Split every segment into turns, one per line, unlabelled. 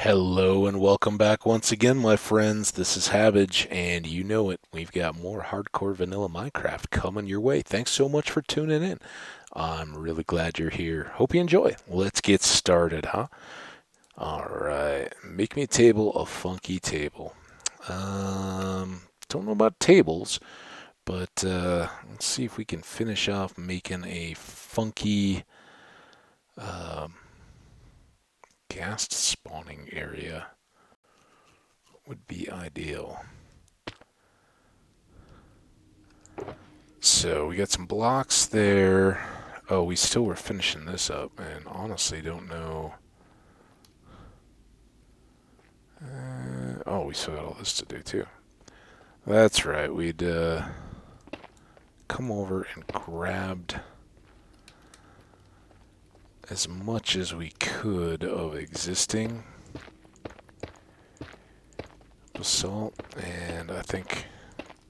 Hello and welcome back once again, my friends. This is Hambbage, and you know it. We've got more hardcore vanilla Minecraft coming your way. Thanks so much for tuning in. I'm really glad you're here. Hope you enjoy. Let's get started, huh? All right. Make me a table, a funky table. Don't know about tables, but let's see if we can finish off making a funky um, ghast spawning area. Would be ideal. So we got some blocks there. Oh, we still were finishing this up, and honestly don't know. Oh, we still got all this to do too. That's right. We'd come over and grabbed as much as we could of existing basalt, and I think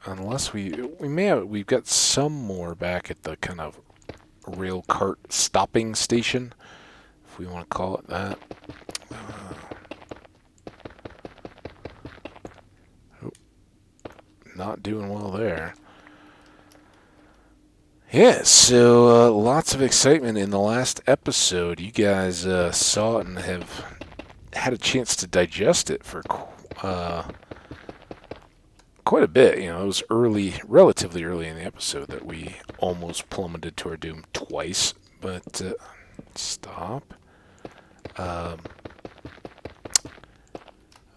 unless we've got some more back at the kind of rail cart stopping station, if we want to call it that. Not doing well there. Yeah, so lots of excitement in the last episode. You guys saw it and have had a chance to digest it for quite a bit. You know, it was early, relatively early in the episode that we almost plummeted to our doom twice. But stop. Um,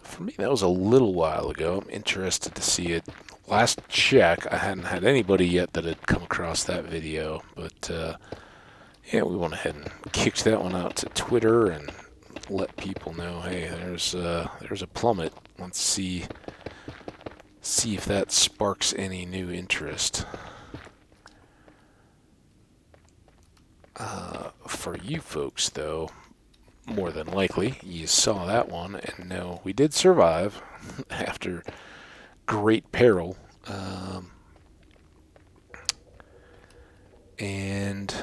for me, that was a little while ago. I'm interested to see it. Last check, I hadn't had anybody yet that had come across that video, but yeah, we went ahead and kicked that one out to Twitter and let people know, hey, there's a plummet. Let's see if that sparks any new interest. For you folks, though, more than likely, you saw that one and know we did survive after great peril. And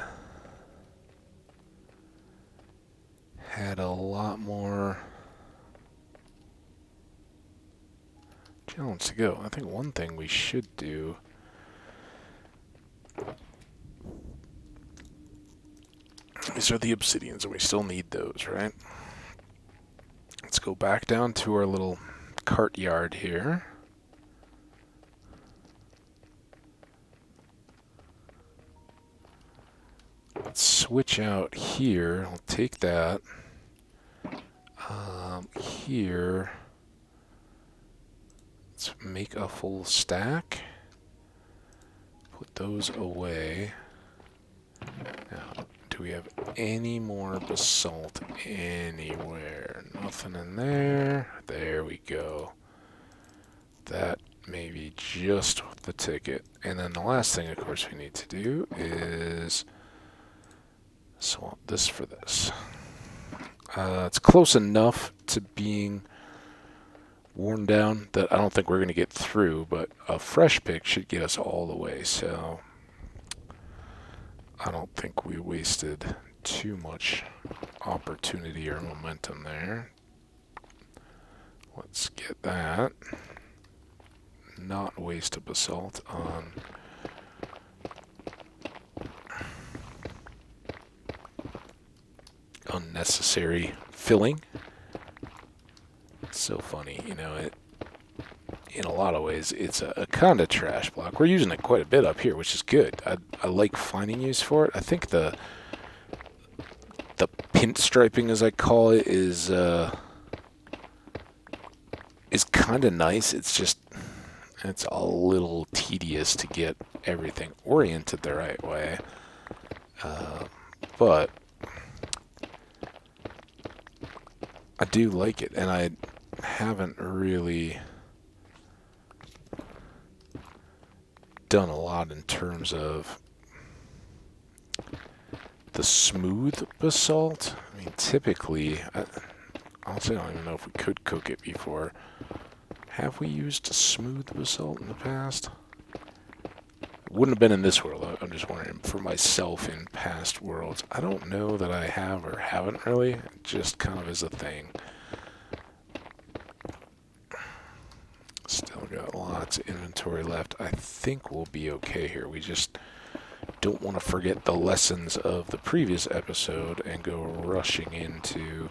had a lot more challenge to go. I think one thing we should do these are the obsidians, and we still need those, right? Let's go back down to our little cart yard here. Let's switch out here. I'll take that. Here. Let's make a full stack. Put those away. Now, do we have any more basalt anywhere? Nothing in there. There we go. That may be just the ticket. And then the last thing, of course, we need to do is swap this for this. It's close enough to being worn down that I don't think we're going to get through, but a fresh pick should get us all the way, so I don't think we wasted too much opportunity or momentum there. Let's get that. Not waste a basalt on unnecessary filling. It's so funny, you know, in a lot of ways, it's a kind of trash block. We're using it quite a bit up here, which is good. I like finding use for it. I think the pinstriping, as I call it, is kind of nice. It's a little tedious to get everything oriented the right way. But I do like it, and I haven't really done a lot in terms of the smooth basalt. I mean, typically, honestly, I don't even know if we could cook it before. Have we used smooth basalt in the past? It wouldn't have been in this world. I'm just wondering for myself in past worlds. I don't know that I have or haven't really. It just kind of is a thing. 6 inventory left. I think we'll be okay here. We just don't want to forget the lessons of the previous episode and go rushing into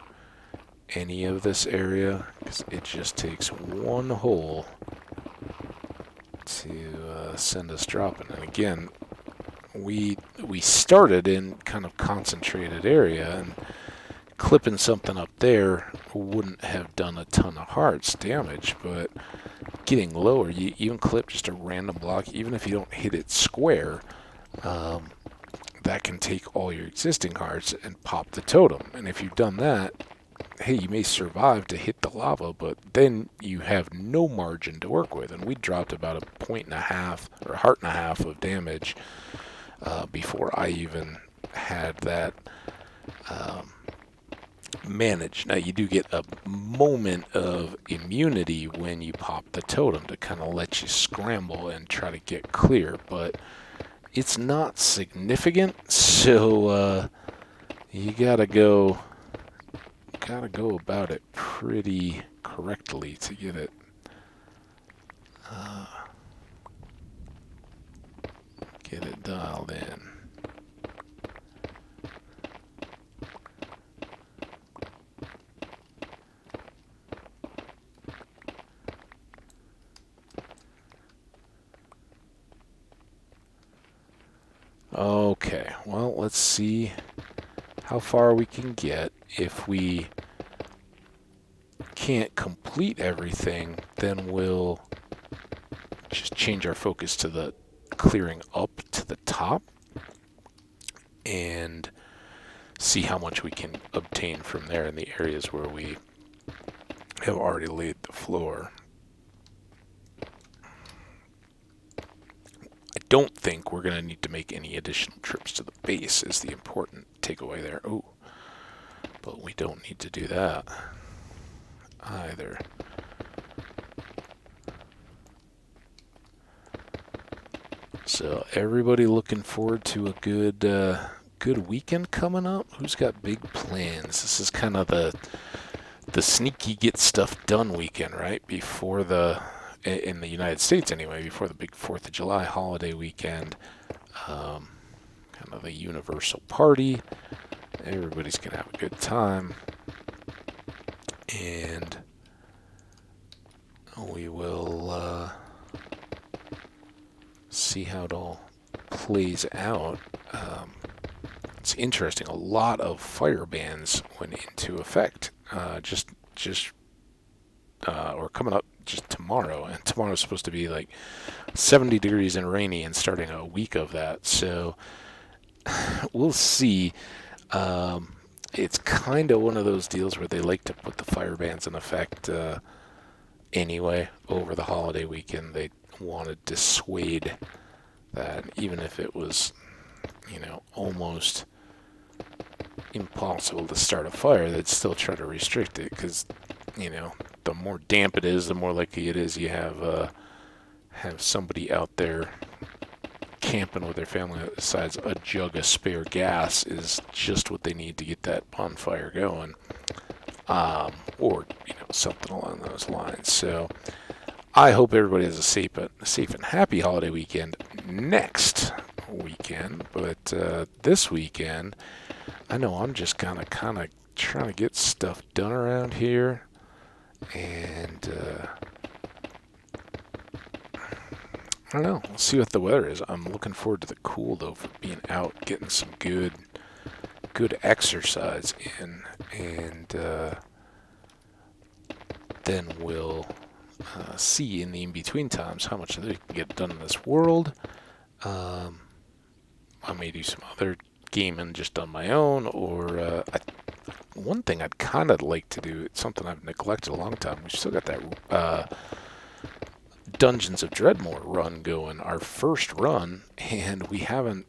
any of this area, because it just takes one hole to send us dropping. And again, we started in kind of concentrated area, and clipping something up there wouldn't have done a ton of hearts damage, but getting lower, you even clip just a random block, even if you don't hit it square, that can take all your existing hearts and pop the totem. And if you've done that, hey, you may survive to hit the lava, but then you have no margin to work with. And we dropped about 1.5 or 1.5 of damage before I even had that managed. Now, you do get a moment of immunity when you pop the totem to kind of let you scramble and try to get clear, but it's not significant, so you gotta go about it pretty correctly to get it dialed in. Okay, well, let's see how far we can get. If we can't complete everything, then we'll just change our focus to the clearing up to the top and see how much we can obtain from there in the areas where we have already laid the floor. I don't think we're going to need to make any additional trips to the base is the important takeaway there. Oh, but we don't need to do that either. So everybody looking forward to a good weekend coming up? Who's got big plans? This is kind of the sneaky get stuff done weekend, right? Before in the United States anyway, before the big 4th of July holiday weekend. Kind of the universal party. Everybody's going to have a good time. And we will see how it all plays out. It's interesting. A lot of fire bans went into effect or coming up just tomorrow. And tomorrow's supposed to be like 70 degrees and rainy and starting a week of that. So we'll see. It's kind of one of those deals where they like to put the fire bans in effect anyway over the holiday weekend. They want to dissuade that, even if it was, almost impossible to start a fire, they'd still try to restrict it because, the more damp it is, the more likely it is you have somebody out there camping with their family. Besides, a jug of spare gas is just what they need to get that bonfire going, or something along those lines. So I hope everybody has a safe and happy holiday weekend next weekend. But this weekend, I know I'm just kind of trying to get stuff done around here, and I don't know. We'll see what the weather is. I'm looking forward to the cool, though, for being out, getting some good exercise in, and then we'll see in the in-between times how much of it can get done in this world. I may do some other gaming just on my own, or one thing I'd kind of like to do, it's something I've neglected a long time. We've still got that Dungeons of Dreadmore run going, our first run, and we haven't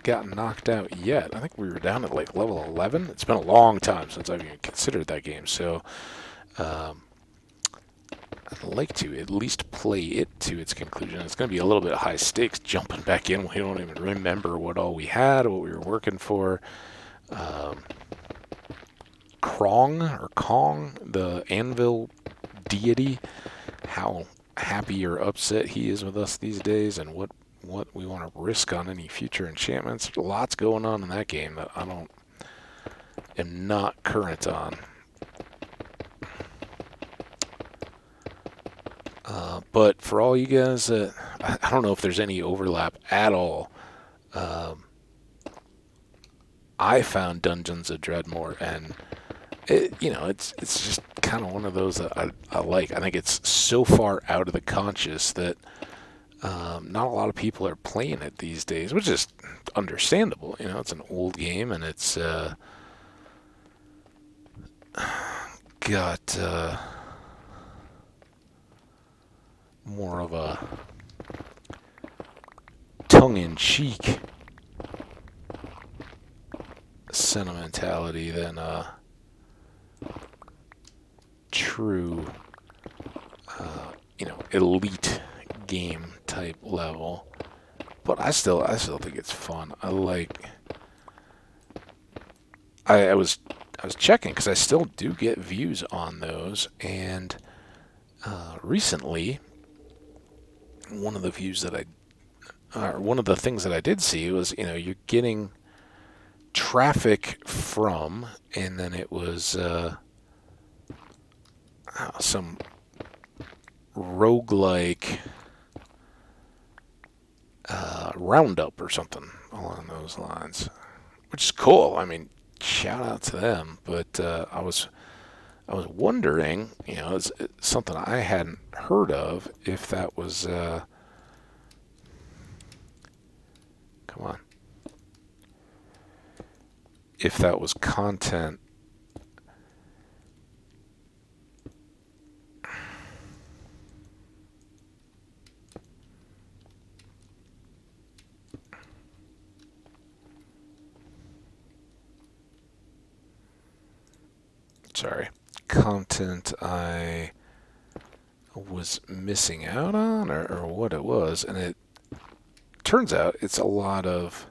gotten knocked out yet. I think we were down at like level 11. It's been a long time since I've even considered that game, so I'd like to at least play it to its conclusion. It's going to be a little bit high stakes jumping back in. We don't even remember what all we had, what we were working for. Kong, the anvil deity, how happy or upset he is with us these days, and what we want to risk on any future enchantments. There's lots going on in that game that am not current on. But for all you guys, I don't know if there's any overlap at all. I found Dungeons of Dreadmore, and it's just kind of one of those that I like. I think it's so far out of the conscious that not a lot of people are playing it these days, which is understandable. It's an old game, and it's got more of a tongue-in-cheek sentimentality than a true, elite game type level. But I still think it's fun. I was checking because I still do get views on those, and recently one of the things that I did see was, you're getting traffic from, and then it was some roguelike roundup or something along those lines, which is cool. I mean, shout out to them. But I was wondering, it's something I hadn't heard of, if that was come on, if that was content. Sorry, content I was missing out on, or what it was, and it turns out it's a lot of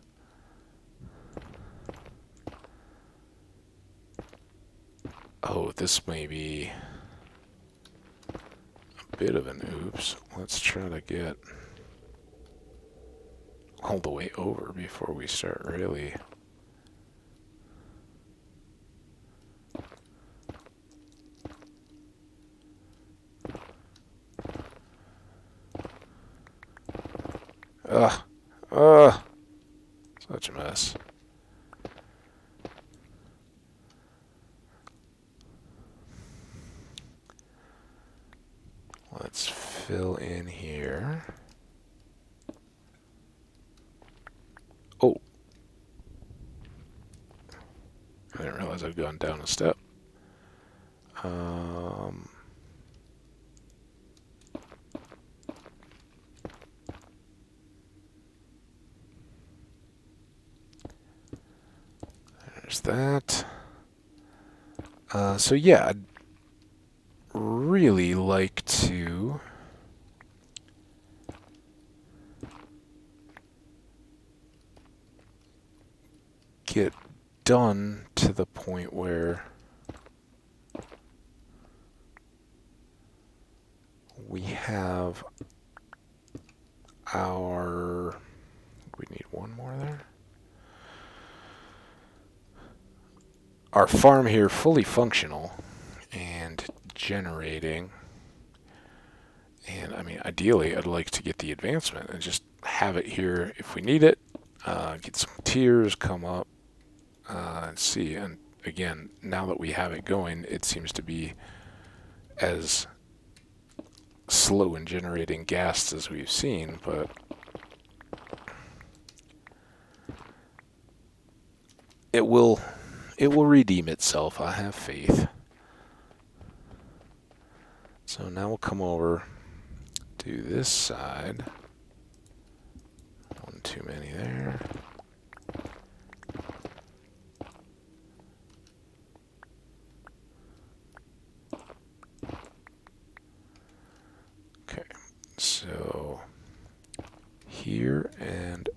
this may be a bit of an oops. Let's try to get all the way over before we start really. Such a mess. Let's fill in here. Oh. I didn't realize I'd gone down a step. There's that. So yeah, I'd really like to get done to the point where we have we need one more there. Our farm here fully functional and generating. And I mean, ideally, I'd like to get the advancement and just have it here if we need it. Get some tiers, come up, and see. And again, now that we have it going, it seems to be as slow in generating Ghasts as we've seen, but it will redeem itself. I have faith. So now we'll come over to this side. One too many there. Okay, so here and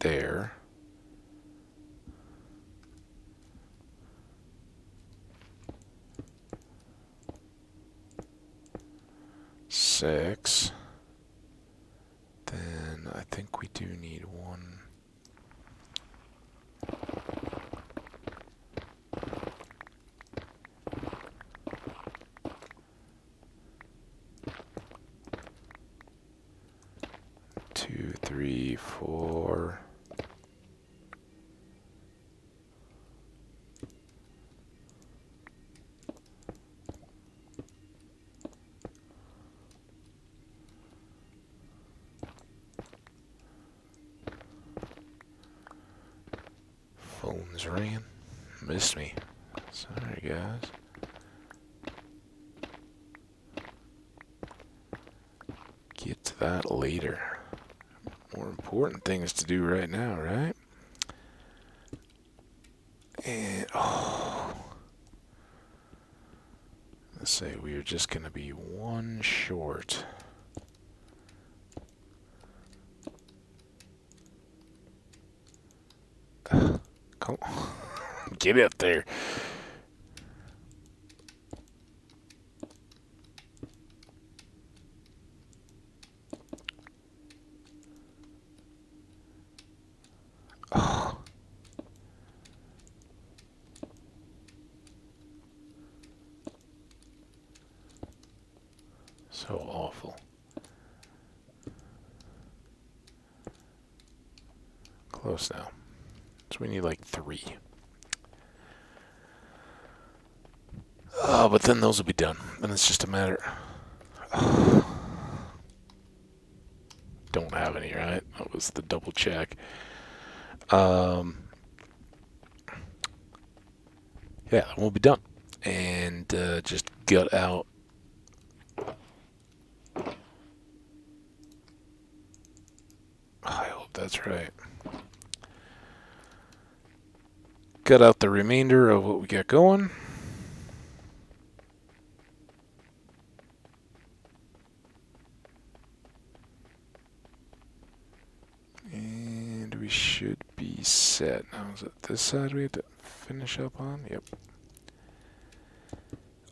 there. 6. Then I think we do need 1. Two, 3, 4. Phone's ringing. Missed me. Sorry, guys. Get to that later. More important things to do right now, right? And, let's say we are just going to be 1 short. Come on. Get up there. Oh. So awful. Close now. So we need like 3. But then those will be done. And it's just a matter. Don't have any, right? That was the double check. Yeah, we'll be done. And just gut out. I hope that's right. Gut out the remainder of what we got going. And we should be set. Now, is it this side we have to finish up on? Yep.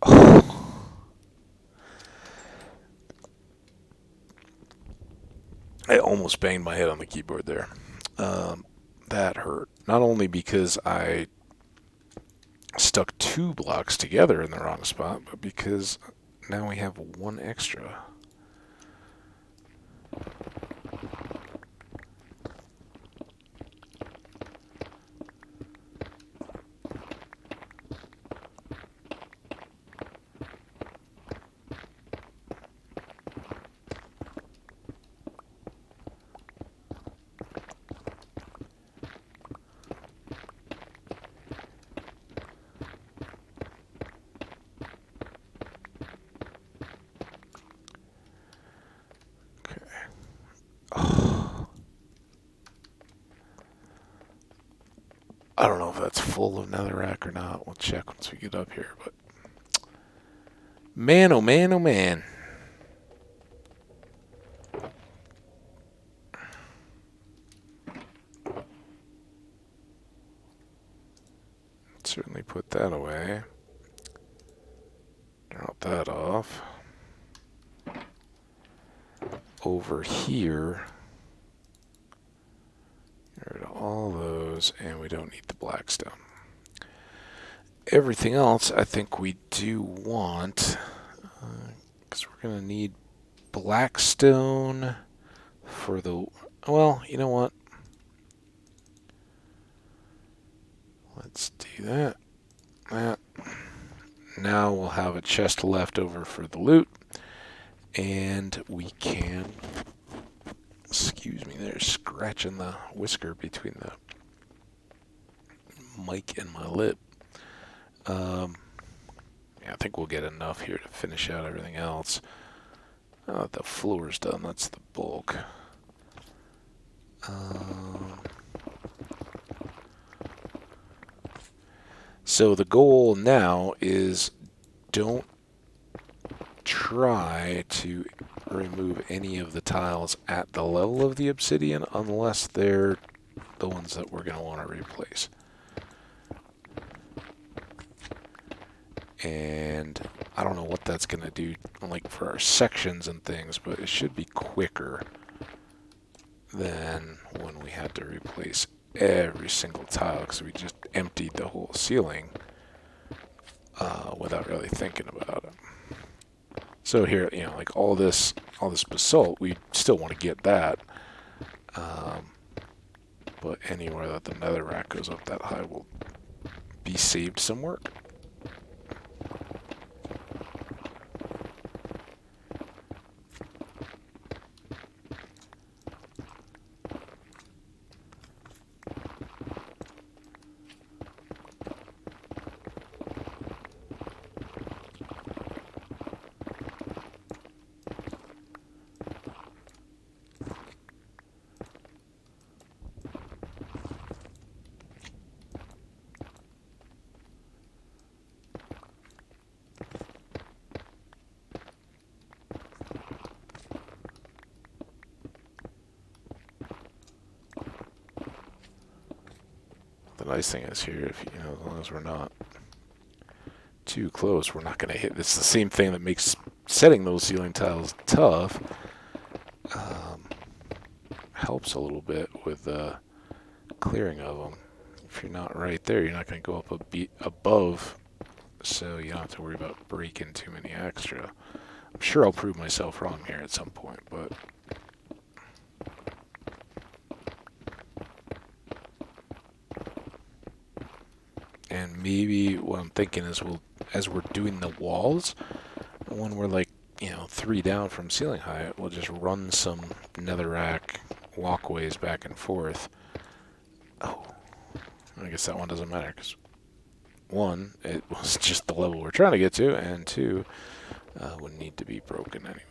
Oh. I almost banged my head on the keyboard there. That hurt. Not only because I stuck 2 blocks together in the wrong spot, but because now we have 1 extra. I don't know if that's full of netherrack or not. We'll check once we get up here. But man, oh man, oh man. Certainly put that away. Drop that off. Over here. Get rid of all those, and we don't need the blackstone. Everything else, I think we do want, because we're going to need blackstone for the, well, you know what? Let's do that. Now we'll have a chest left over for the loot, and we can, excuse me, there's scratching the whisker between the mic and my lip. Yeah, I think we'll get enough here to finish out everything else. The floor's done, that's the bulk. So the goal now is don't try to remove any of the tiles at the level of the obsidian unless they're the ones that we're going to want to replace. And I don't know what that's going to do, like, for our sections and things, but it should be quicker than when we had to replace every single tile, because we just emptied the whole ceiling without really thinking about it. So here, like all this basalt, we still want to get that. But anywhere that the netherrack goes up that high will be saved some work. The nice thing is here, if as long as we're not too close, we're not going to hit. It's the same thing that makes setting those ceiling tiles tough. Helps a little bit with clearing of them. If you're not right there, you're not going to go up a beat above, so you don't have to worry about breaking too many extra. I'm sure I'll prove myself wrong here at some point, but and maybe what I'm thinking is as we're doing the walls, when we're like 3 down from ceiling height, we'll just run some netherrack walkways back and forth. Oh, I guess that one doesn't matter because 1, it was just the level we're trying to get to, and 2, would need to be broken anyway.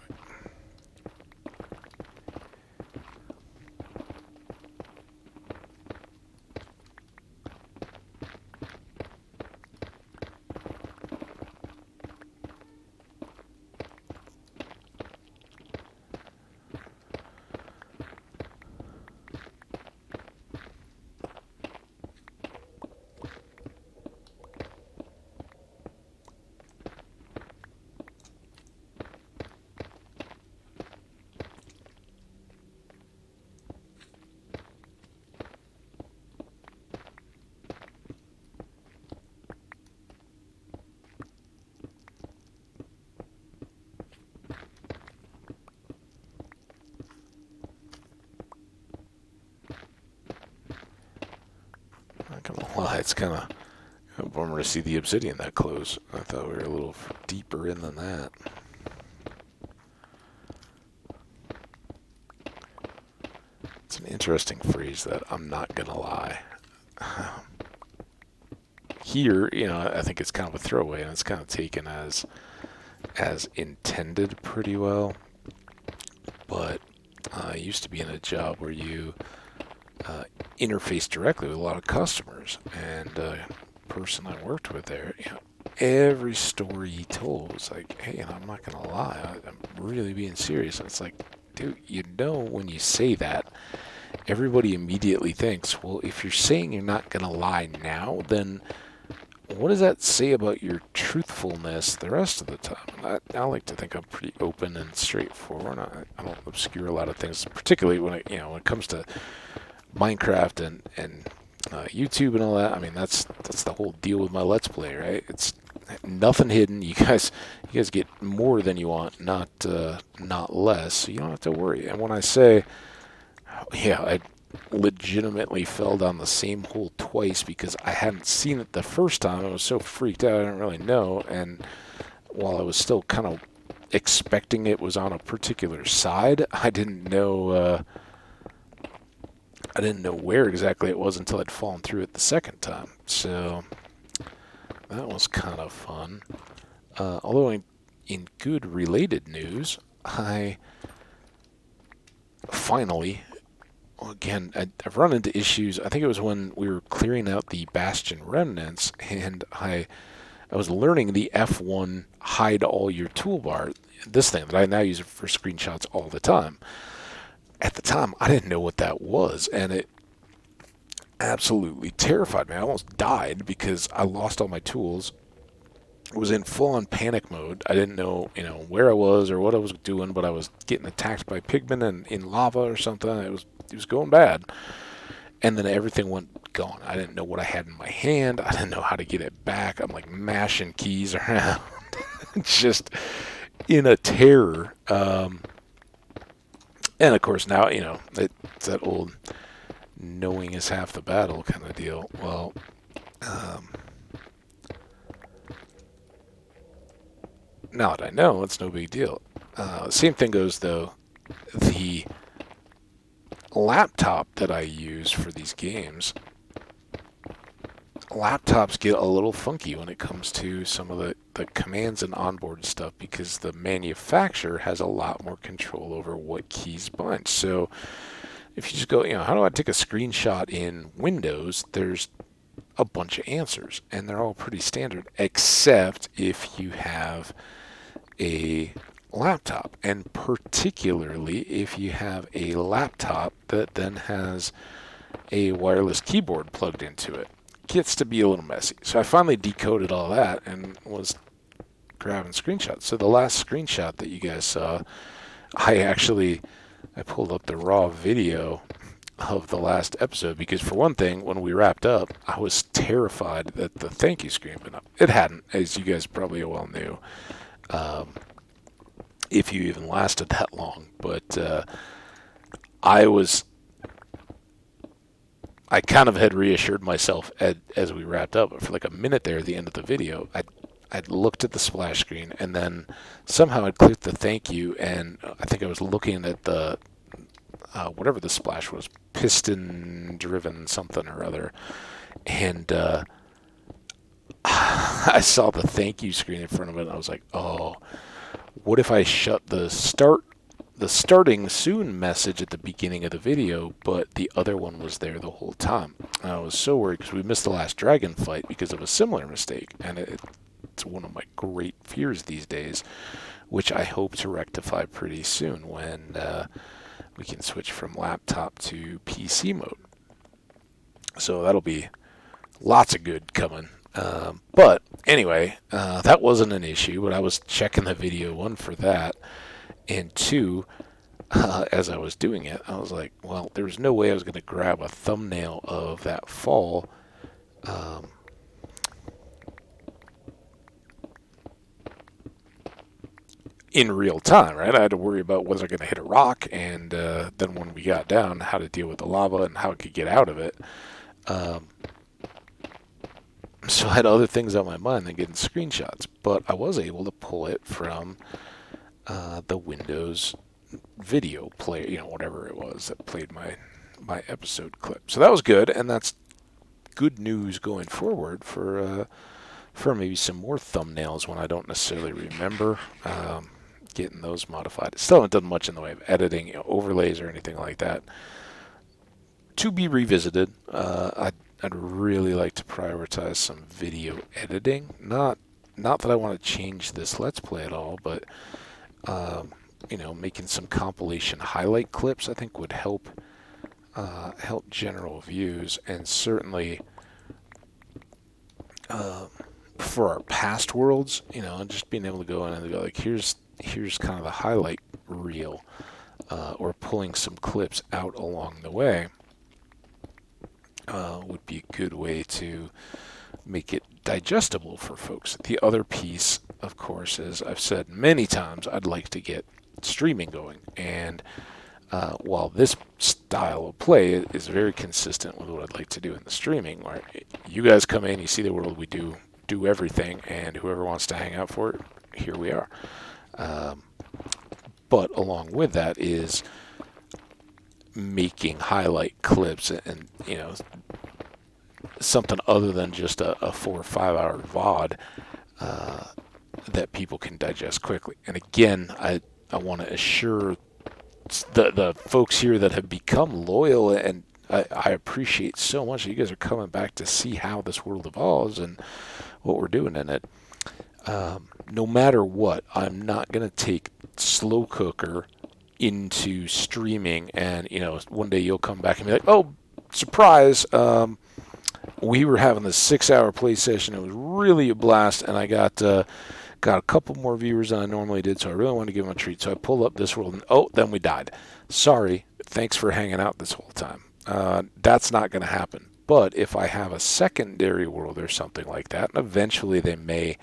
Not gonna lie, it's kind of a bummer to see the obsidian that close. I thought we were a little deeper in than that. It's an interesting phrase that I'm not gonna lie. Here, I think it's kind of a throwaway, and it's kind of taken as intended pretty well. But I used to be in a job where you interface directly with a lot of customers, and person I worked with there, every story he told was like, hey, and I'm not gonna lie, I'm really being serious. And it's like, dude, when you say that, everybody immediately thinks, well, if you're saying you're not gonna lie now, then what does that say about your truthfulness the rest of the time? I like to think I'm pretty open and straightforward. I don't obscure a lot of things, particularly when it comes to Minecraft and YouTube and all that. I mean, that's the whole deal with my Let's Play, right? It's nothing hidden. You guys get more than you want, not less. So you don't have to worry. And when I say, I legitimately fell down the same hole twice because I hadn't seen it the first time. I was so freaked out I didn't really know, and while I was still kind of expecting it was on a particular side, I didn't know where exactly it was until I'd fallen through it the second time. So that was kind of fun. Although in good related news, I finally, again, I've run into issues. I think it was when we were clearing out the Bastion remnants, and I was learning the F1 hide all your toolbar, this thing that I now use for screenshots all the time. At the time, I didn't know what that was, and it absolutely terrified me. I almost died because I lost all my tools. was in full-on panic mode. I didn't know, where I was or what I was doing, but I was getting attacked by pigmen and in lava or something. It was going bad. And then everything went gone. I didn't know what I had in my hand. I didn't know how to get it back. I'm like mashing keys around, just in a terror. And of course now, it's that old knowing is half the battle kind of deal. Well, now that I know, it's no big deal. Same thing goes though. The laptop that I use for these games, laptops get a little funky when it comes to some of the commands and onboard stuff because the manufacturer has a lot more control over what keys bind. So if you just go, how do I take a screenshot in Windows? There's a bunch of answers, and they're all pretty standard, except if you have a laptop, and particularly if you have a laptop that then has a wireless keyboard plugged into it. Gets to be a little messy. So I finally decoded all that and was grabbing screenshots. So the last screenshot that you guys saw, I pulled up the raw video of the last episode because, for one thing, when we wrapped up, I was terrified that the thank you screen went up. It hadn't, as you guys probably well knew, if you even lasted that long. But I kind of had reassured myself as we wrapped up. But for like a minute there at the end of the video, I'd looked at the splash screen, and then somehow I'd clicked the thank you, and I think I was looking at the whatever the splash was, piston-driven something or other, and I saw the thank you screen in front of it, and I was like, oh, what if I shut the starting soon message at the beginning of the video, but the other one was there the whole time? And I was so worried because we missed the last dragon fight because of a similar mistake, and it's one of my great fears these days, which I hope to rectify pretty soon when we can switch from laptop to PC mode. So that'll be lots of good coming. But anyway, that wasn't an issue, but I was checking the video, one, for that, and two, as I was doing it, I was like, well, there was no way I was going to grab a thumbnail of that fall in real time, right? I had to worry about was I going to hit a rock, and then when we got down, how to deal with the lava and how I could get out of it. So I had other things on my mind than getting screenshots, but I was able to pull it from the Windows video player, whatever it was that played my episode clip. So that was good, and that's good news going forward for maybe some more thumbnails when I don't necessarily remember getting those modified. Still haven't done much in the way of editing, overlays or anything like that. To be revisited. I'd really like to prioritize some video editing. Not that I want to change this Let's Play at all, but making some compilation highlight clips I think would help general views, and certainly for our past worlds, just being able to go in and go like, here's kind of the highlight reel, or pulling some clips out along the way. Would be a good way to make it digestible for folks. The other piece, of course, is I've said many times I'd like to get streaming going, and while this style of play is very consistent with what I'd like to do in the streaming, where you guys come in, you see the world, we do everything, and whoever wants to hang out for it, here we are. But along with that is making highlight clips and something other than just a 4 or 5 hour VOD that people can digest quickly. And again, I want to assure the folks here that have become loyal, and I appreciate so much that you guys are coming back to see how this world evolves and what we're doing in it. No matter what, I'm not going to take Slow Cooker into streaming, and one day you'll come back and be like, oh, surprise, we were having this 6-hour play session. It was really a blast, and I got a couple more viewers than I normally did, so I really wanted to give them a treat. So I pulled up this world, and then we died. Sorry, thanks for hanging out this whole time. That's not going to happen. But if I have a secondary world or something like that, and eventually they may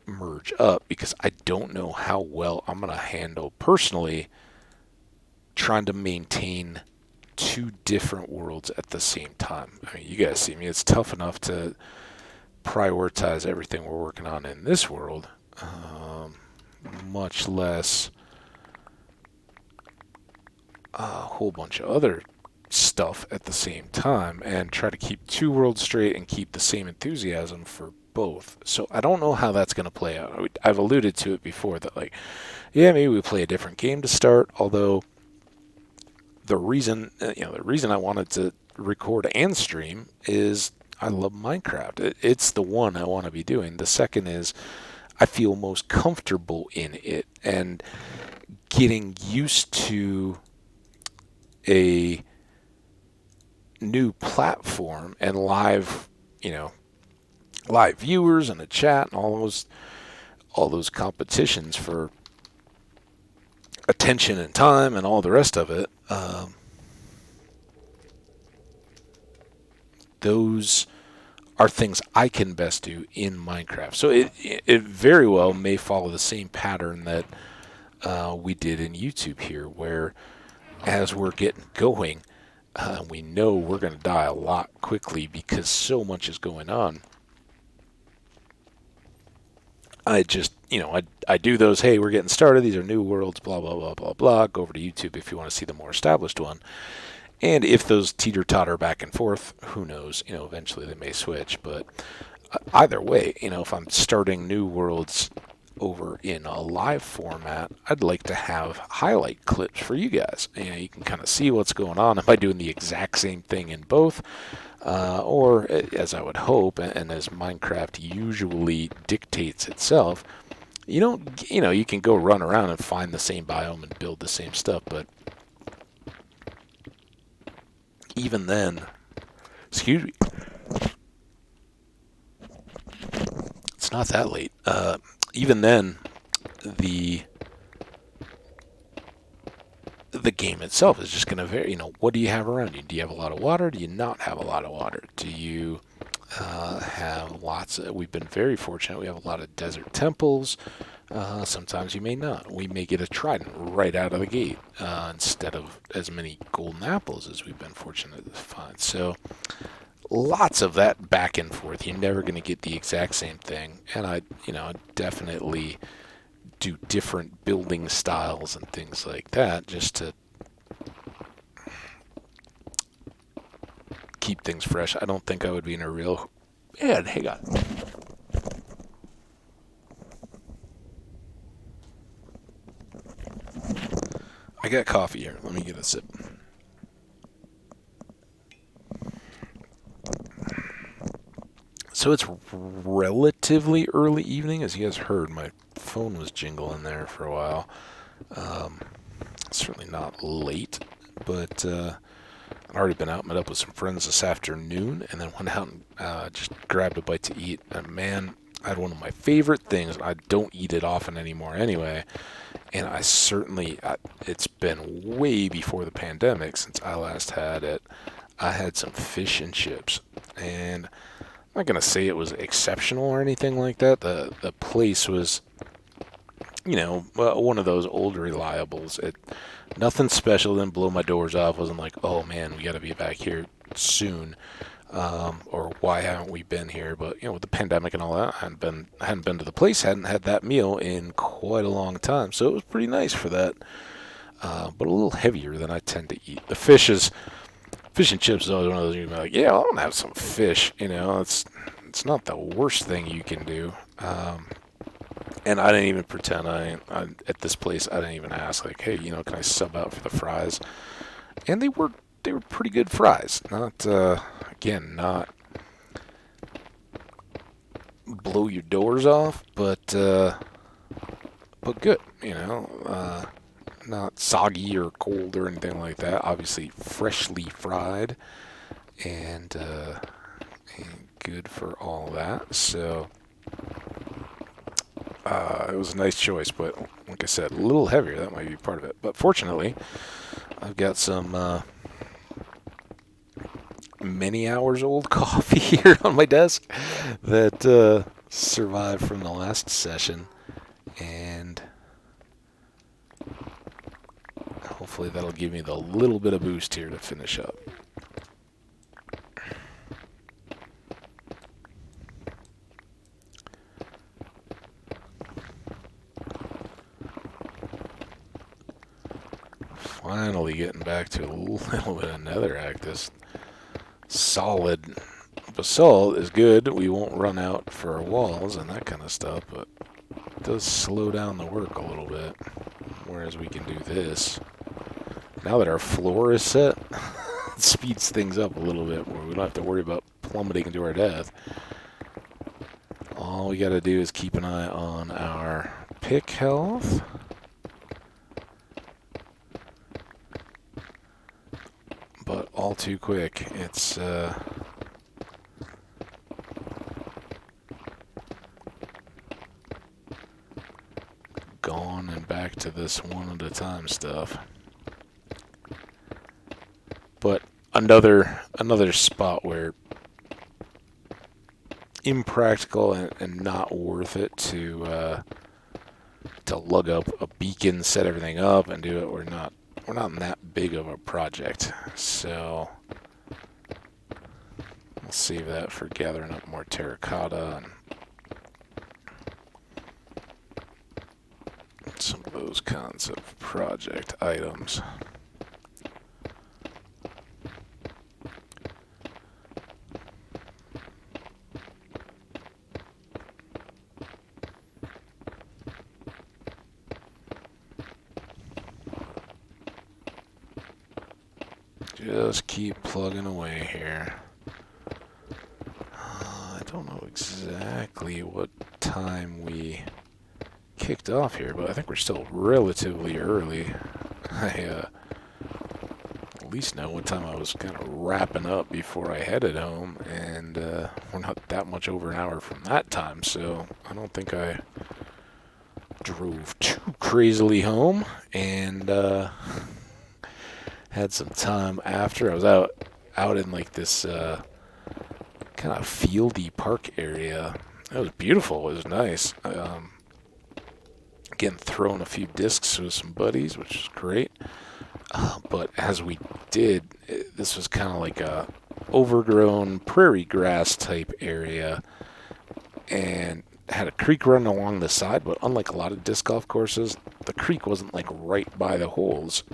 merge up, because I don't know how well I'm going to handle personally trying to maintain 2 different worlds at the same time. I mean, you guys see me. It's tough enough to prioritize everything we're working on in this world, much less a whole bunch of other stuff at the same time, and try to keep 2 worlds straight and keep the same enthusiasm for both. So I don't know how that's going to play out. I've alluded to it before that, like, yeah, maybe we play a different game to start, although the reason I wanted to record and stream is I love Minecraft. It's the one I want to be doing. The second is I feel most comfortable in it, and getting used to a new platform and live viewers and a chat and all those competitions for attention and time and all the rest of it. Those are things I can best do in Minecraft. So it very well may follow the same pattern that we did in YouTube here, where as we're getting going, we know we're going to die a lot quickly because so much is going on. I just, I do those, hey, we're getting started, these are new worlds, blah, blah, blah, blah, blah. Go over to YouTube if you want to see the more established one. And if those teeter-totter back and forth, who knows, eventually they may switch. But either way, if I'm starting new worlds over in a live format, I'd like to have highlight clips for you guys. You can kind of see what's going on. Am I doing the exact same thing in both? Or, as I would hope, and as Minecraft usually dictates itself, you can go run around and find the same biome and build the same stuff, but even then, excuse me, it's not that late. Even then, the game itself is just going to vary. What do you have around you? Do you have a lot of water? Do you not have a lot of water? Do you have lots of... We've been very fortunate. We have a lot of desert temples. Sometimes you may not. We may get a trident right out of the gate instead of as many golden apples as we've been fortunate to find. So lots of that back and forth. You're never going to get the exact same thing. And I definitely do different building styles and things like that just to keep things fresh. I don't think I would be in a real... Yeah, hang on. I got coffee here. Let me get a sip. So it's relatively early evening. As you guys heard, my phone was jingling there for a while. Certainly not late, but I'd already been out, met up with some friends this afternoon, and then went out and just grabbed a bite to eat. And man, I had one of my favorite things. I don't eat it often anymore anyway. And I certainly, it's been way before the pandemic since I last had it. I had some fish and chips. And I'm not going to say it was exceptional or anything like that. The place was, one of those old reliables. Nothing special, didn't blow my doors off. Wasn't like, oh man, we got to be back here soon. Or why haven't we been here? But with the pandemic and all that, I hadn't been to the place, hadn't had that meal in quite a long time, so it was pretty nice for that. But a little heavier than I tend to eat. The fish and chips is always one of those you're like, yeah, I want to have some fish. It's not the worst thing you can do. And I didn't even pretend. At this place, I didn't even ask like, hey, can I sub out for the fries? And they were pretty good fries. Not blow your doors off, but good. Not soggy or cold or anything like that. Obviously freshly fried and good for all that. So it was a nice choice, but like I said, a little heavier. That might be part of it. But fortunately, I've got some many hours old coffee here on my desk that survived from the last session, and hopefully that'll give me the little bit of boost here to finish up. Finally getting back to a little bit of netherrack. This solid basalt is good. We won't run out for our walls and that kind of stuff, but it does slow down the work a little bit. Whereas we can do this. Now that our floor is set, it speeds things up a little bit where we don't have to worry about plummeting to our death. All we got to do is keep an eye on our pick health. But all too quick. It's gone and back to this one at a time stuff. But another spot where impractical and not worth it to lug up a beacon, set everything up, and do it. We're not in that big of a project, so we'll save that for gathering up more terracotta and some of those kinds of project items. Just keep plugging away here. I don't know exactly what time we kicked off here, but I think we're still relatively early. I at least know what time I was kind of wrapping up before I headed home, and we're not that much over an hour from that time, so I don't think I drove too crazily home, and had some time after. I was out in like this kind of fieldy park area. It was beautiful. It was nice. Again, throwing a few discs with some buddies, which is great. But as we did, this was kind of like a overgrown prairie grass type area, and had a creek running along the side. But unlike a lot of disc golf courses, the creek wasn't like right by the holes.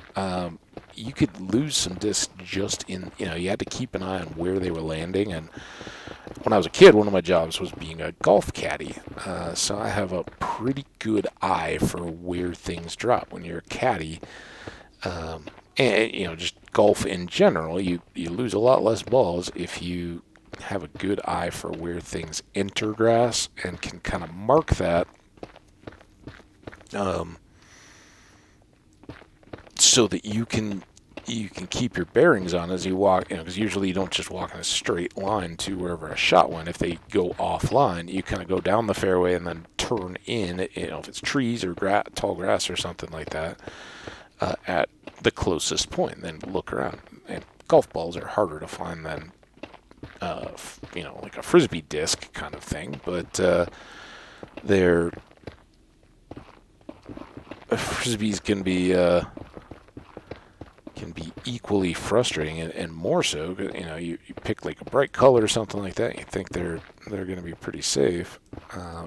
You could lose some discs just in, you had to keep an eye on where they were landing. And when I was a kid, one of my jobs was being a golf caddy. So I have a pretty good eye for where things drop. When you're a caddy, and, just golf in general, you lose a lot less balls if you have a good eye for where things enter grass and can kind of mark that. So that you can keep your bearings on as you walk, because usually you don't just walk in a straight line to wherever a shot went. If they go offline, you kind of go down the fairway and then turn in, if it's trees or tall grass or something like that, at the closest point, then look around. And golf balls are harder to find than, like a Frisbee disc kind of thing, but Frisbees can be equally frustrating, and more so, you pick like a bright color or something like that, you think they're going to be pretty safe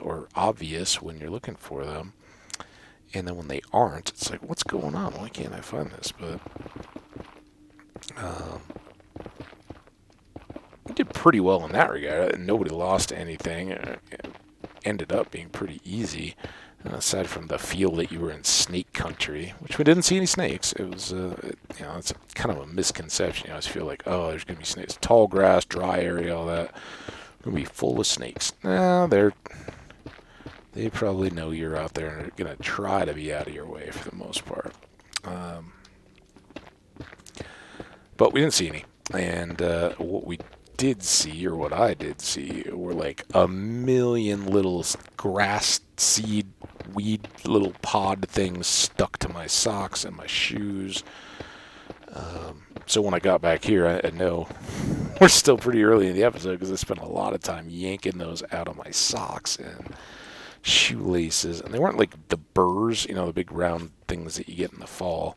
or obvious when you're looking for them, and then when they aren't, it's like, what's going on? Why can't I find this? But we did pretty well in that regard, and nobody lost anything. It ended up being pretty easy. Aside from the feel that you were in snake country, which we didn't see any snakes. It was, it's kind of a misconception. I always feel like, oh, there's going to be snakes. Tall grass, dry area, all that. Going to be full of snakes. No, they probably know you're out there and are going to try to be out of your way for the most part. Um, but we didn't see any. And what we did see, or what I did see, were like a million little grass seed weed little pod things stuck to my socks and my shoes. So when I got back here, I know we're still pretty early in the episode because I spent a lot of time yanking those out of my socks and shoelaces. And they weren't like the burrs, the big round things that you get in the fall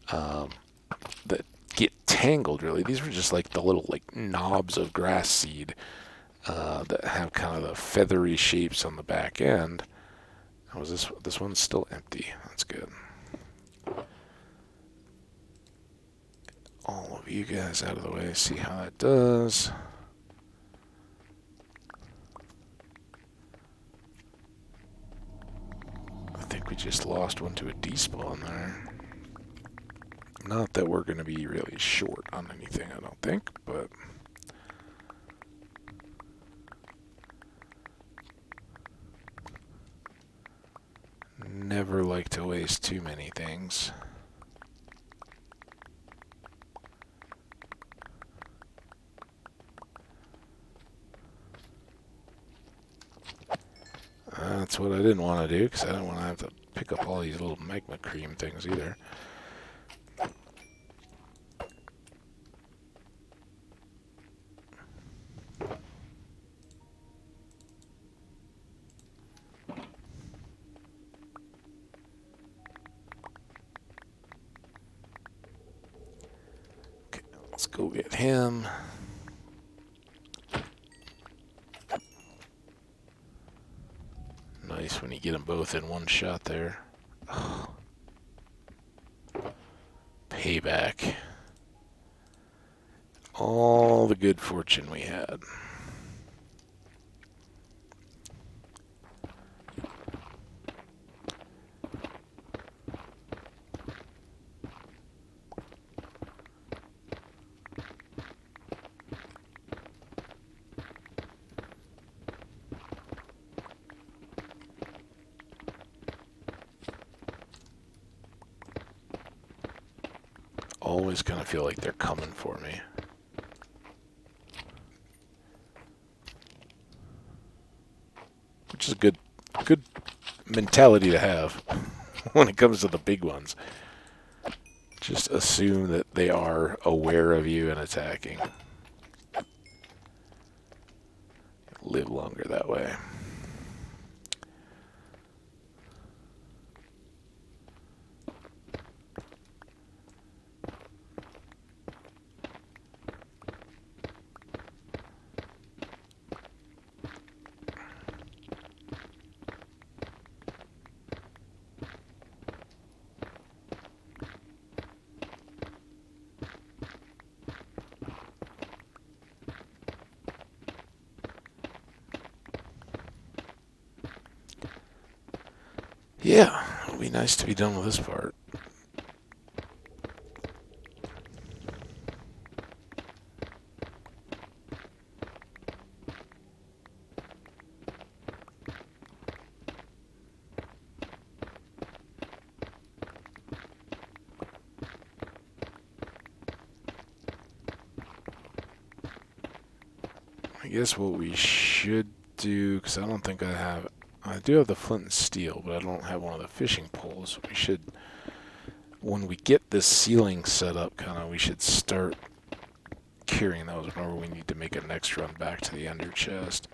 that get tangled, really. These were just like the little like knobs of grass seed that have kind of the feathery shapes on the back end. Was this one's still empty? That's good. All of you guys out of the way, see how that does. I think we just lost one to a despawn there. Not that we're going to be really short on anything, I don't think, but never like to waste too many things. That's what I didn't want to do, because I didn't want to have to pick up all these little magma cream things either. Okay, let's go get him. Nice when you get them both in one shot there. Oh. Payback. All the good fortune we had. Always kind of feel like they're coming for me. Which is a good mentality to have when it comes to the big ones. Just assume that they are aware of you and attacking. Live longer that way. Yeah, it'll be nice to be done with this part. I guess what we should do, because I don't think I do have the flint and steel, but I don't have one of the fishing poles. We should, when we get this ceiling set up, we should start carrying those whenever we need to make a next run back to the ender chest.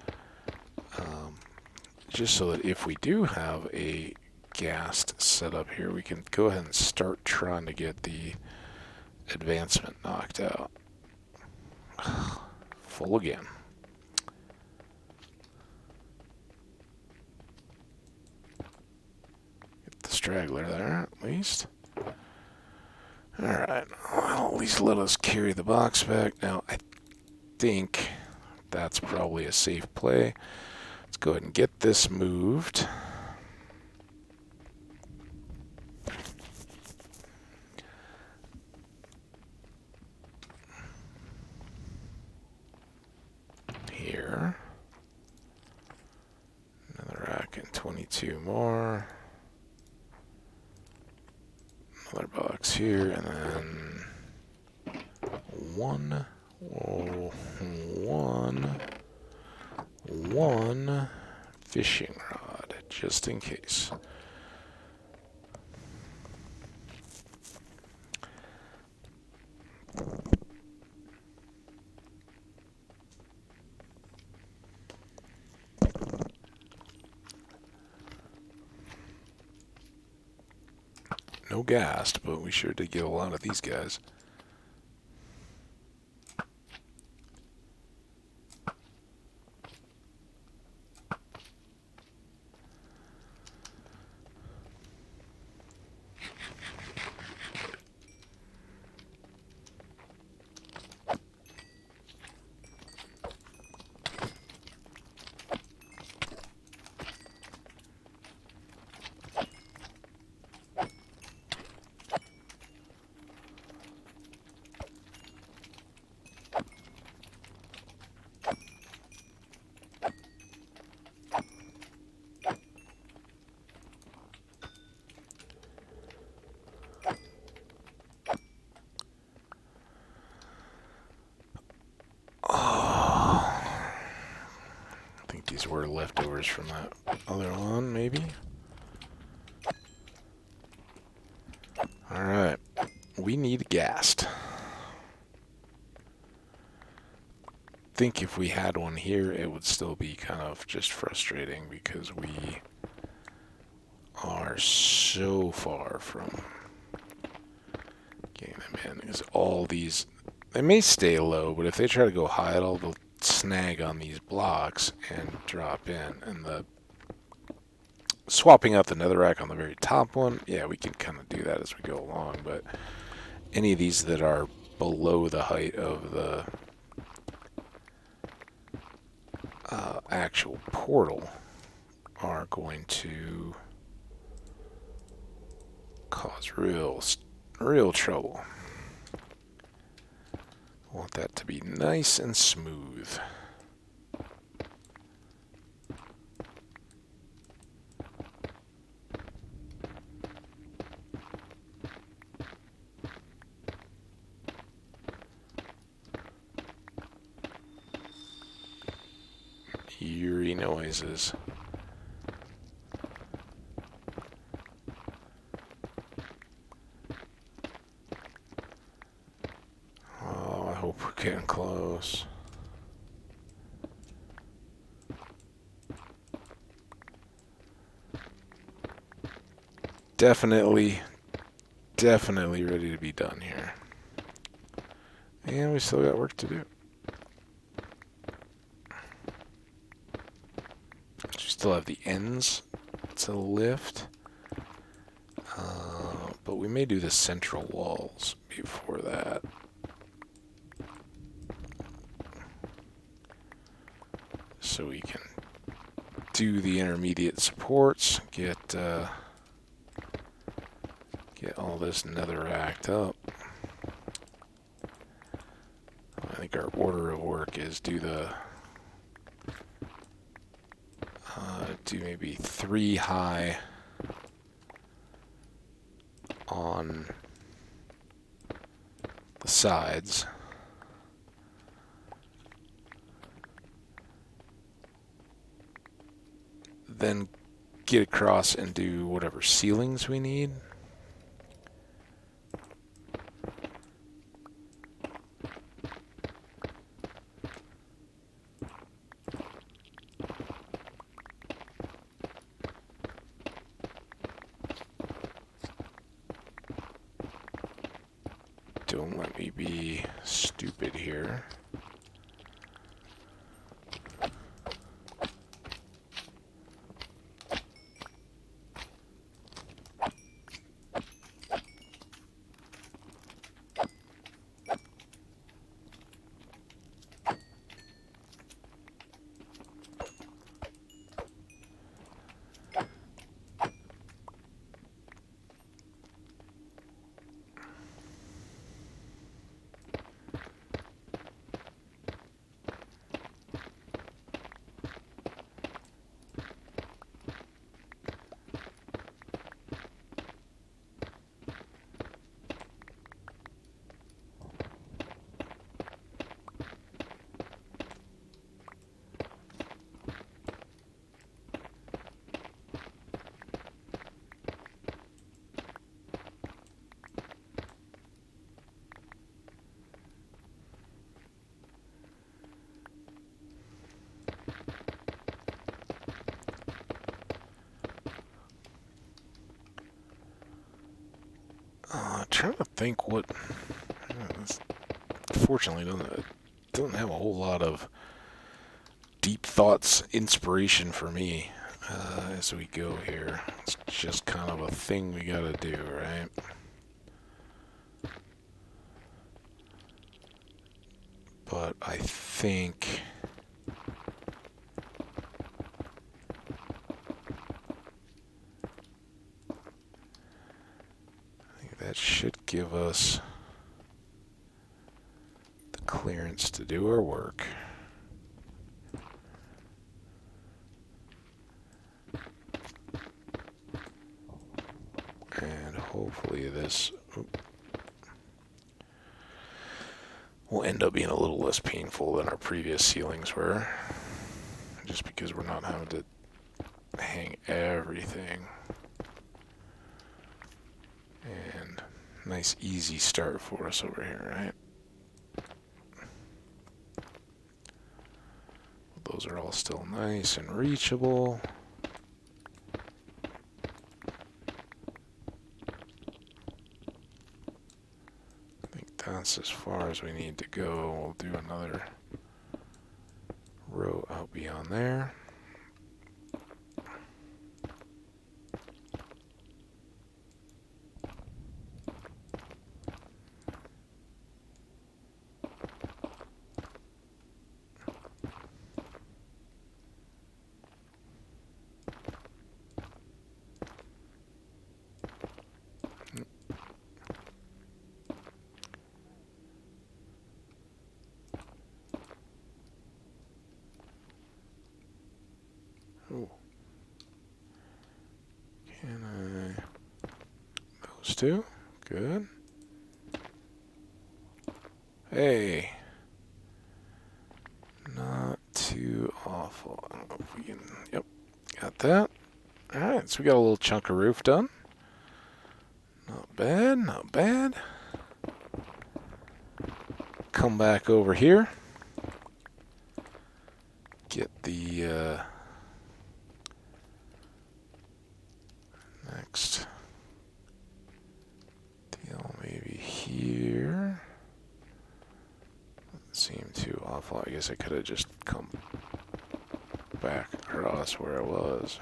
Just so that if we do have a Ghast set up here, we can go ahead and start trying to get the advancement knocked out. Full again. Get the straggler there, at least. Alright, well, at least let us carry the box back. Now, I think that's probably a safe play. Let's go ahead and get this moved. Here. Another rack and 22 more. Another box here, and then one fishing rod, just in case. No Ghast, but we sure did get a lot of these guys. These were leftovers from that other one, maybe? Alright. We need a Ghast. I think if we had one here, it would still be kind of just frustrating because we are so far from getting them in. Because all these, they may stay low, but if they try to go high at all, they'll snag on these blocks and drop in. And the swapping out the netherrack on the very top one, yeah, we can kind of do that as we go along, but any of these that are below the height of the actual portal are going to cause real trouble. I want that to be nice and smooth. Eerie noises. Oh, I hope we're getting close. Definitely ready to be done here. And we still got work to do. Still have the ends to lift, but we may do the central walls before that. So we can do the intermediate supports, get all this netherracked up. I think our order of work is do maybe 3 high on the sides. Then get across and do whatever ceilings we need. Don't let me be stupid here. Trying to think what. This fortunately doesn't have a whole lot of deep thoughts, inspiration for me as we go here. It's just kind of a thing we gotta do, right? But I think that should give us the clearance to do our work. And hopefully this will end up being a little less painful than our previous ceilings were. Just because we're not having to hang everything. And nice easy start for us over here, right? Those are all still nice and reachable. I think that's as far as we need to go. We'll do another row out beyond there. Oh. Can I... Those two? Good. Hey. Not too awful. I don't know if we can... Yep. Got that. Alright, so we got a little chunk of roof done. Not bad, not bad. Come back over here. Get the next deal maybe here. Doesn't seem too awful. I guess I could have just come back across where I was.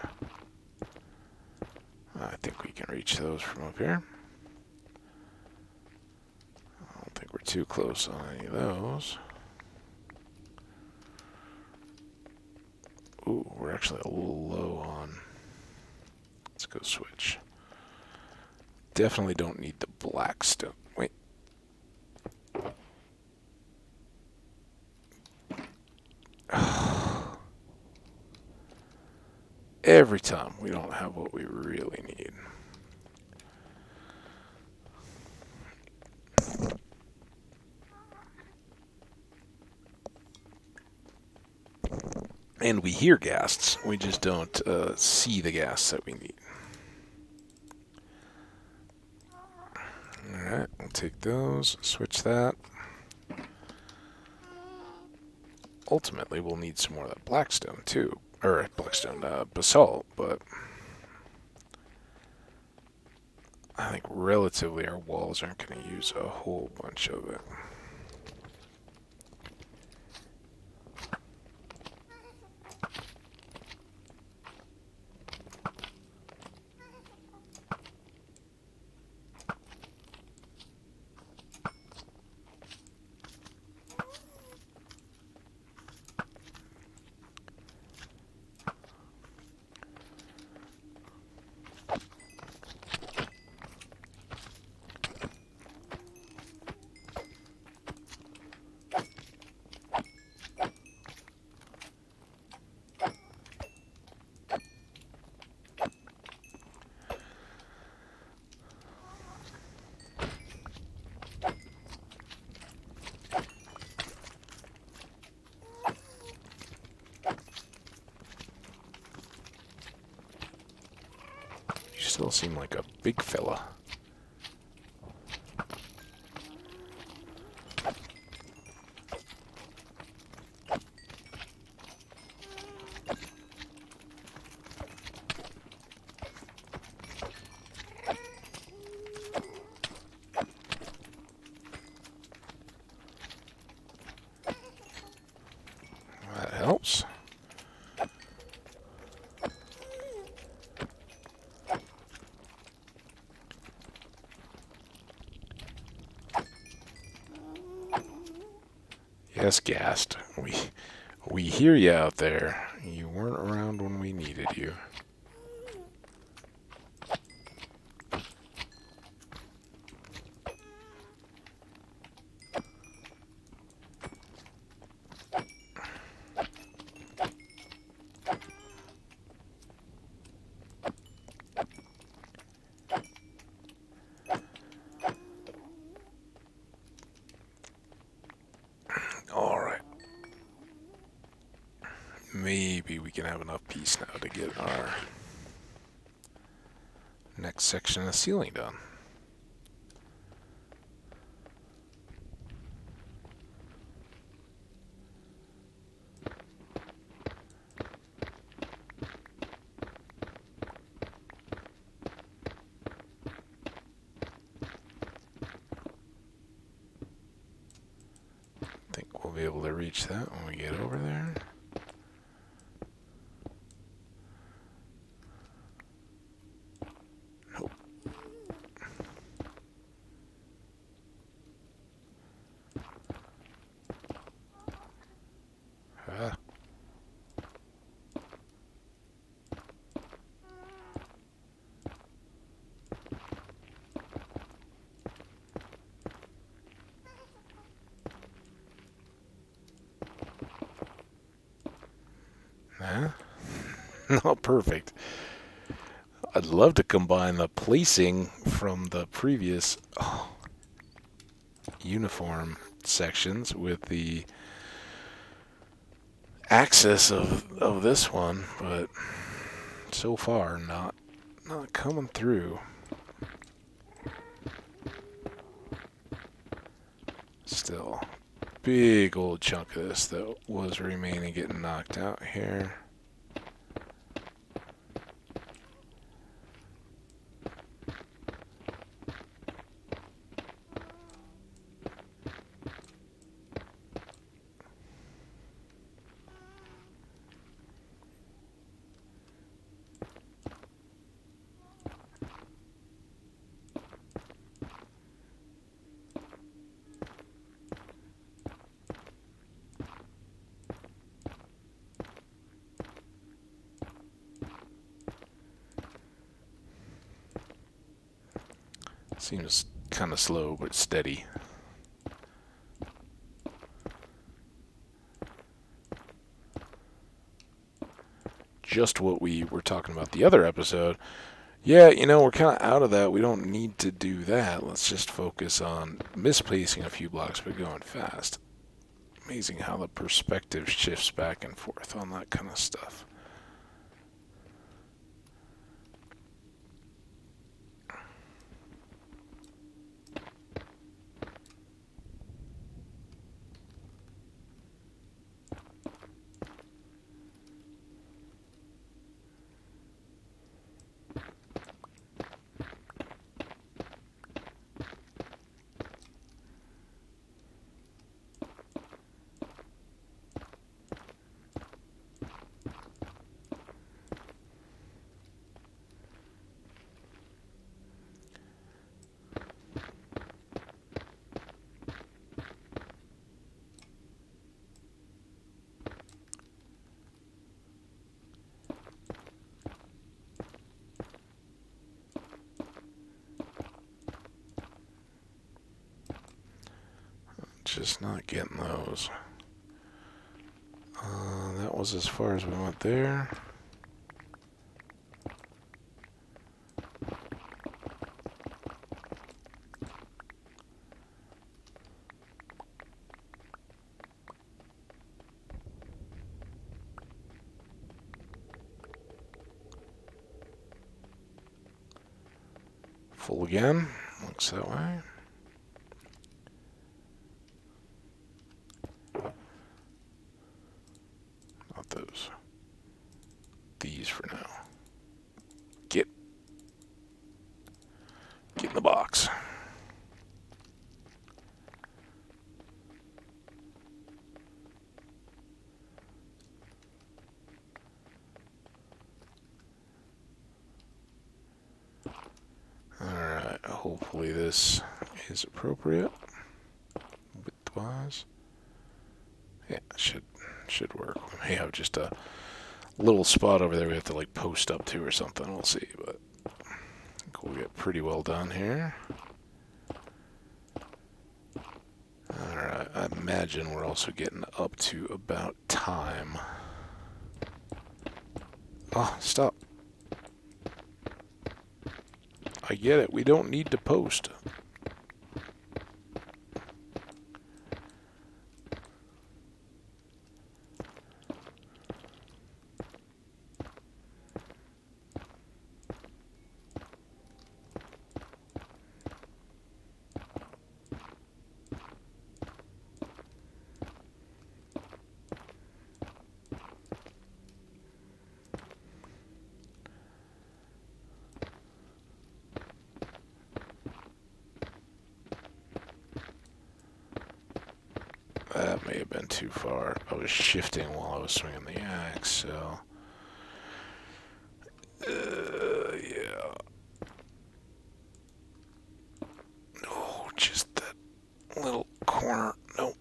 I think we can reach those from up here. I don't think we're too close on any of those. Ooh, we're actually a little low on. Let's go switch. Definitely don't need the black stone. Wait. Every time we don't have what we really need. And we hear ghasts, we just don't see the ghasts that we need. Alright, we'll take those, switch that. Ultimately, we'll need some more of that blackstone too. Or blackstone, basalt, but I think relatively our walls aren't going to use a whole bunch of it. Still seem like a big fella. Yes, Ghast. We hear you out there. You weren't around when we needed you. Alright. Maybe we can have enough peace now to get our next section of ceiling done. I think we'll be able to reach that when we get over there. Nope. Ah. Nah. Not perfect. I'd love to combine the placing from the previous uniform sections with the access of this one, but so far not coming through. Still, big old chunk of this that was remaining getting knocked out here. Seems kind of slow but steady. Just what we were talking about the other episode. Yeah, we're kind of out of that. We don't need to do that. Let's just focus on misplacing a few blocks but going fast. Amazing how the perspective shifts back and forth on that kind of stuff. Just not getting those. That was as far as we went there. Full again. Looks that way. Not those. These for now. Get in the box. Alright, hopefully this is appropriate width-wise. Yeah, should work. We may have just a little spot over there we have to like post up to or something. We'll see, but I think we'll get pretty well done here. Alright, I imagine we're also getting up to about time. Oh, stop. I get it. We don't need to post. That may have been too far. I was shifting while I was swinging the axe, so... yeah. Oh, just that little corner. Nope.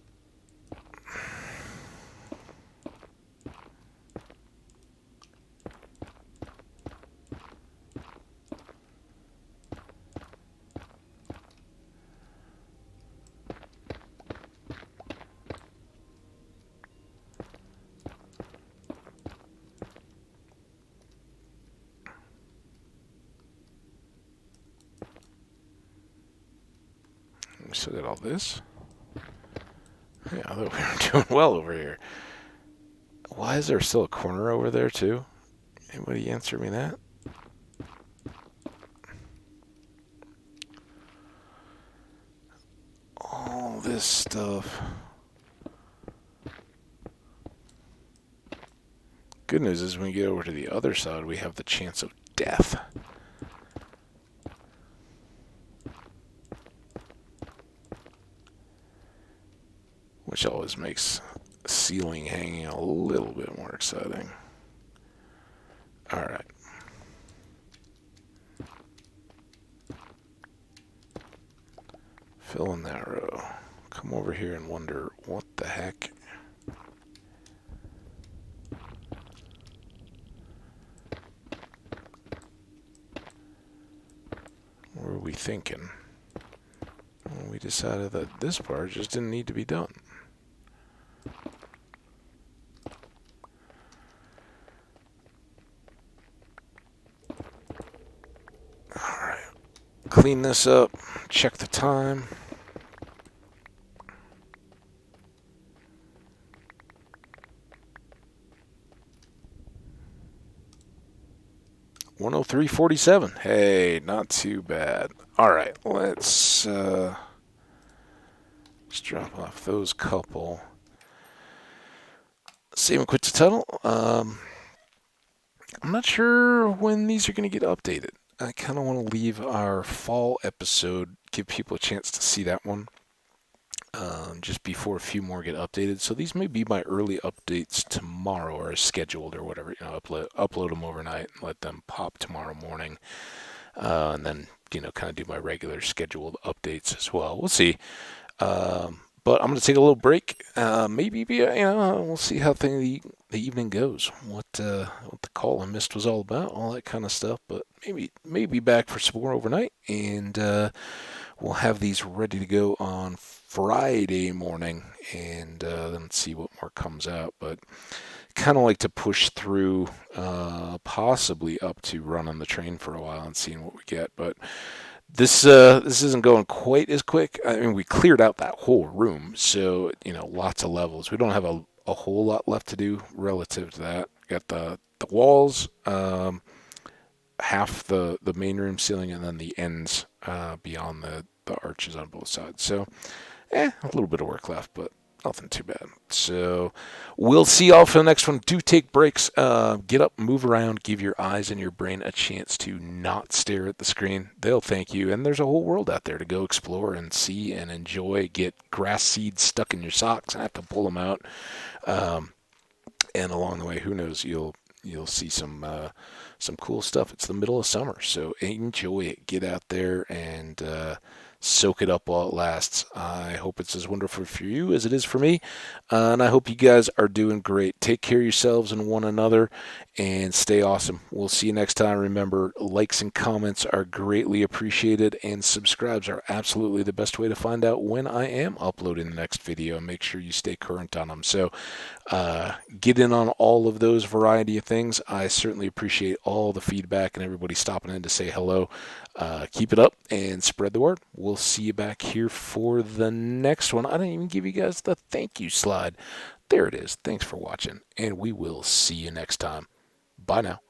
We still got all this. Yeah, I thought we were doing well over here. Why is there still a corner over there, too? Anybody answer me that? All this stuff. Good news is when we get over to the other side, we have the chance of death. Which always makes ceiling hanging a little bit more exciting. Alright. Fill in that row. Come over here and wonder what the heck. What were we thinking? Well, we decided that this part just didn't need to be done. Alright. Clean this up. Check the time. $103.47. Hey, not too bad. Alright, let's drop off those couple. Save and quit the tunnel. I'm not sure when these are going to get updated. I kind of want to leave our fall episode, give people a chance to see that one, just before a few more get updated. So these may be my early updates tomorrow, or scheduled, or whatever. You know, upload them overnight and let them pop tomorrow morning, and then kind of do my regular scheduled updates as well. We'll see. But I'm going to take a little break. Maybe we'll see how the evening goes. What the call I missed was all about, all that kind of stuff. But maybe back for some more overnight, and we'll have these ready to go on Friday morning, and then see what more comes out. But kind of like to push through, possibly up to running the train for a while and seeing what we get. But this isn't going quite as quick. I mean, we cleared out that whole room, so lots of levels. We don't have a whole lot left to do relative to that. Got the walls, half the main room ceiling, and then the ends beyond the arches on both sides. So, a little bit of work left, but nothing too bad. So we'll see y'all for the next one. Do take breaks. Get up, move around, give your eyes and your brain a chance to not stare at the screen. They'll thank you. And there's a whole world out there to go explore and see and enjoy. Get grass seeds stuck in your socks and have to pull them out. And along the way, who knows, you'll see some cool stuff. It's the middle of summer, so enjoy it. Get out there and soak it up while it lasts. I hope it's as wonderful for you as it is for me, and I hope you guys are doing great. Take care of yourselves and one another, and stay awesome. We'll see you next time. Remember, likes and comments are greatly appreciated, and subscribes are absolutely the best way to find out when I am uploading the next video. Make sure you stay current on them. So get in on all of those variety of things. I certainly appreciate all the feedback and everybody stopping in to say hello. Keep it up and spread the word. We'll see you back here for the next one. I didn't even give you guys the thank you slide. There it is. Thanks for watching, and we will see you next time. Bye now.